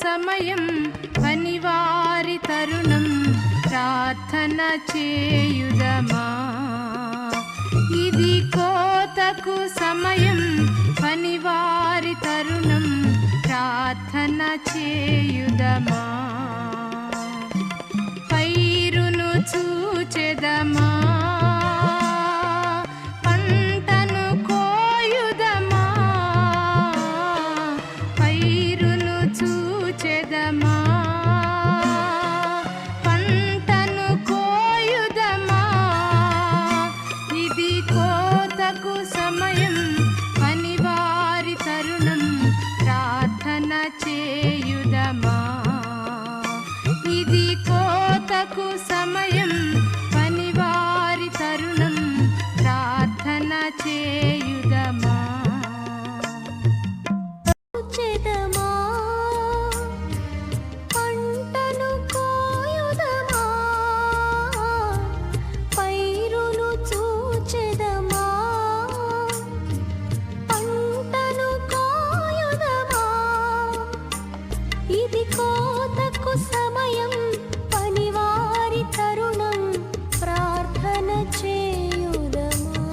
సమయం పనివారి తరుణం ప్రార్థన చేయుదమా. ఇది కోతకు సమయం పనివారి తరుణం ప్రార్థన చేయుదమా. పైరును చూచెదమా, పంటను కోయుదమా. పైరును చూచెదమా, పంటను కోయుదమా. ఇది కోతకు సమయం పనివారి తరుణం ప్రార్థన చేయుదమా. ఇది కోతకు సమయం పనివారి తరుణం ప్రార్థన చేయుదమా. పంటను కోయుదమా, పైరును చూచెదమా. పంటను కోయుదమా, ఇది కోతకు సమయం పనివారి తరుణం ప్రార్థన చేయుదమా.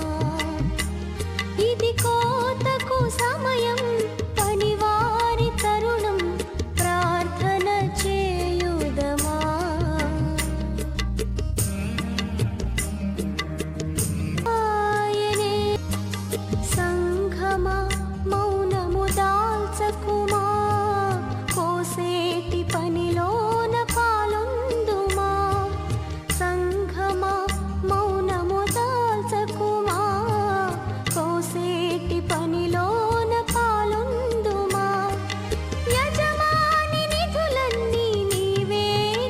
ఇది కోతకు సమయం పనివారి తరుణం ప్రార్థన చేయుదమా. ఆయనే సంఘమా మౌనము దాల్చకుమా, కోసేటి పనిలోన పాలొందుమా. సంఘమా మౌనము దాల్చకుమా, కోసేటి పనిలోన పాలొందుమా. యజమాని నిధులన్నీ నీవే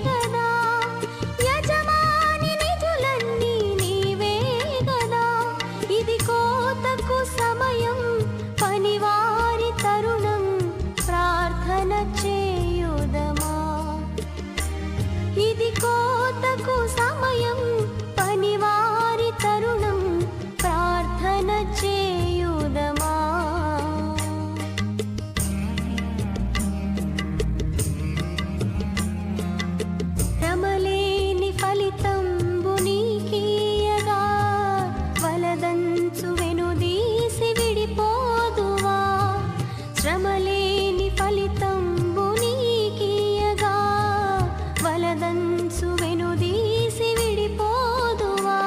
గదా, యజమాని నిధులన్నీ నీవే గదా. ఇది కోతకు సమయం పనివారి తరుణం ప్రార్థన చేయుదమా. ఇది కోతకు సమయం పనివారి తరుణం ప్రార్థన చేయుదమా. శ్రమలేని ఫలితంబు నీకీయగా, వలదంచు వెనుదీసి విడిపోదువా. శ్రమలేని ఫలితంబు నీకీయగా, వలదంచు వెనుదీసి విడిపోదువా.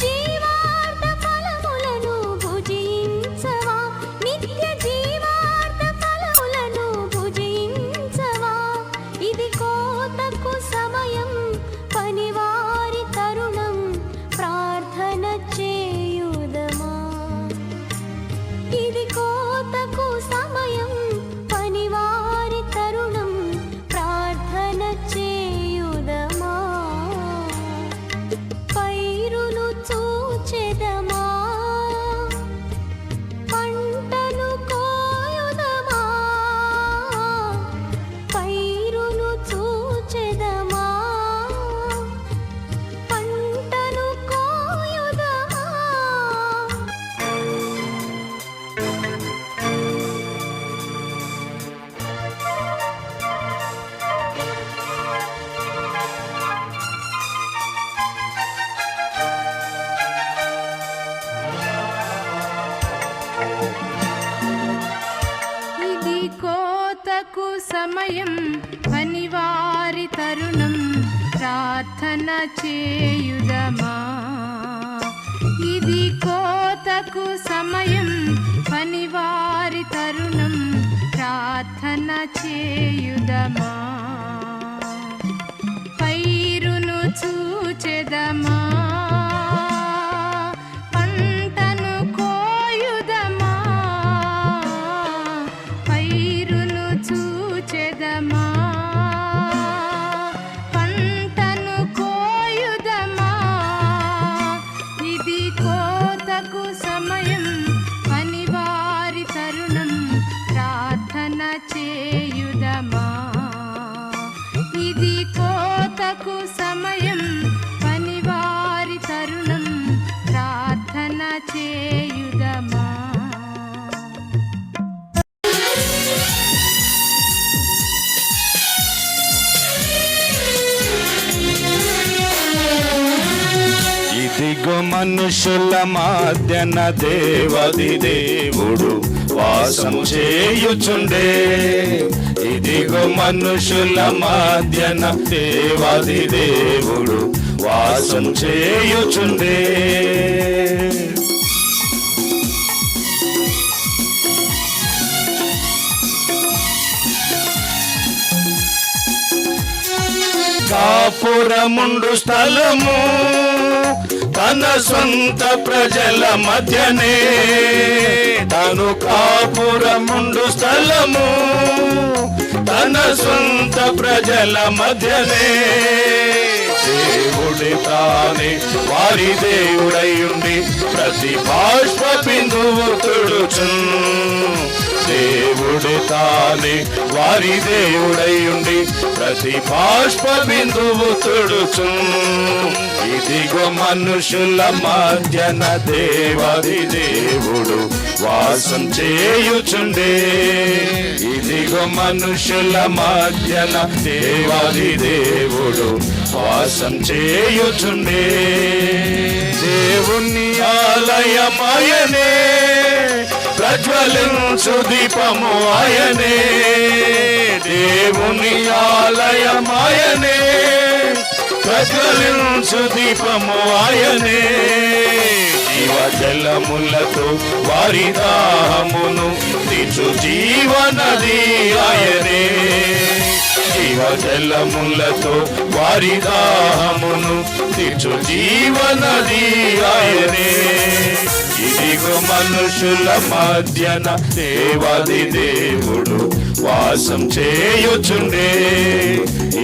జీవార్థ ఫలములను భుజించవా, నిత్య జీవార్థ ఫలములను భుజించవా. ఇది కోతకు సమయం పనివారి తరుణం ప్రార్థన చేయుదమా. ఇది కోతకు సమయం పనివారి తరుణం ప్రార్థన చేయుదమా. పైరును చూచెదమా, పంటను కోయుదమా. పైరును చూచెదమా, పంటను కోయుదమా. ఇది కోతకు సమయం పనివారి తరుణం ప్రార్థన చేయుదమా. ఇది కోతకు సమయం పనివారి తరుణం ప్రార్థన చేయుదమా. పైరును చూచెదమా, పంటను కోయుదమా. పైరును చూచెదమా, పంటను కోయుదమా. ఇది కోతకు సమయం పనివారి తరుణం ప్రార్థన చేయుదమా. ఇది కోతకు సమయం పనివారి తరుణం ప్రార్థన మనుషుల మధ్యన దేవాది దేవుడు వాసము చేయుచుండే. ఇదిగో మనుషుల మధ్యన దేవాది దేవుడు వాసం చేయుచుండే. కాపురముండు స్థలము తన సొంత ప్రజల మధ్యనే, తను కాపురముండు స్థలము తన సొంత ప్రజల మధ్యనే. దేవుడి తానే వారి దేవుడయుండి ప్రతి బాష్ప బిందువు తుడుచున్. దేవుడి తానే వారి దేవుడయుండి ప్రతి బాష్ప బిందువు తుడుచున్. ఇదిగో మనుషుల మధ్యన దేవాది దేవుడు వాసం చేయుచుండే. ఇదిగో మనుషుల మధ్యన దేవాది దేవుడు వాసం చేయుచుండే. దేవుని ఆలయమయనే, ప్రజ్వలించు దీపము ఆయనే. దేవుని ఆలయమయనే, ప్రజ్వలించు దీపము ఆయనే. జీవజలములతో వారి దాహమును తీర్చు జీవనది ఆయనే. జీవజలములతో వారి దాహమును తీర్చు జీవనది ఆయనే. ఇదిగో మనుషుల మధ్యన దేవాది దేవుడు వాసం చేయుచుండే.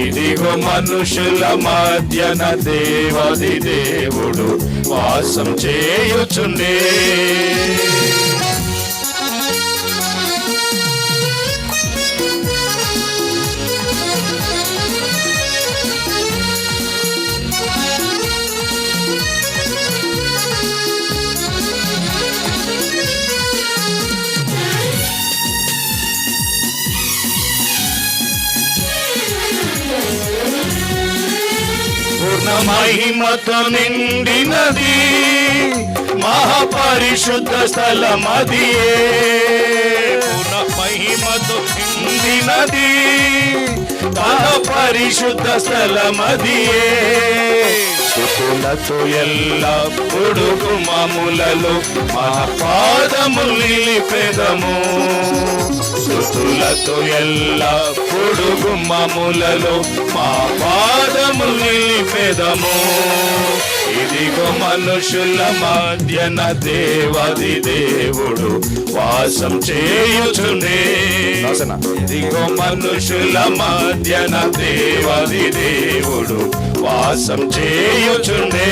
ఇదిగో మనుషుల మధ్యన దేవాది దేవుడు వాసం చేయుచుండే. పూర్ణ మహిమతో నిండినది మహాపరిశుద్ధ స్థలమదియే. పూర్ణ మహిమతో నిండినది మహాపరిశుద్ధ స్థలమదియే. స్తుతులతో ఎల్లప్పుడు గుమ్మములలో మా పాదములు నిలిపెదము. స్తుతులతో ఎల్లప్పుడు గుమ్మములలో మా పాదములు నిలిపెదము. ఇదిగో మనుషుల మధ్యన దేవాది దేవుడు వాసం చేయుచుండే. ఇదిగో మనుషుల మధ్యన దేవాది దేవుడు వాసం చేయుచుండే.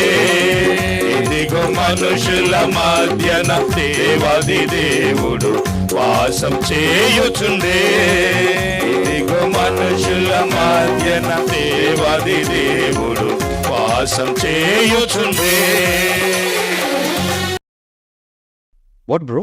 ఇదిగో మనుషుల మధ్యన దేవాది దేవుడు వాసం చేయుచుండే. ఇదిగో మనుషుల మధ్యన దేవాది దేవుడు వాసం చేయుచుండే. What, bro?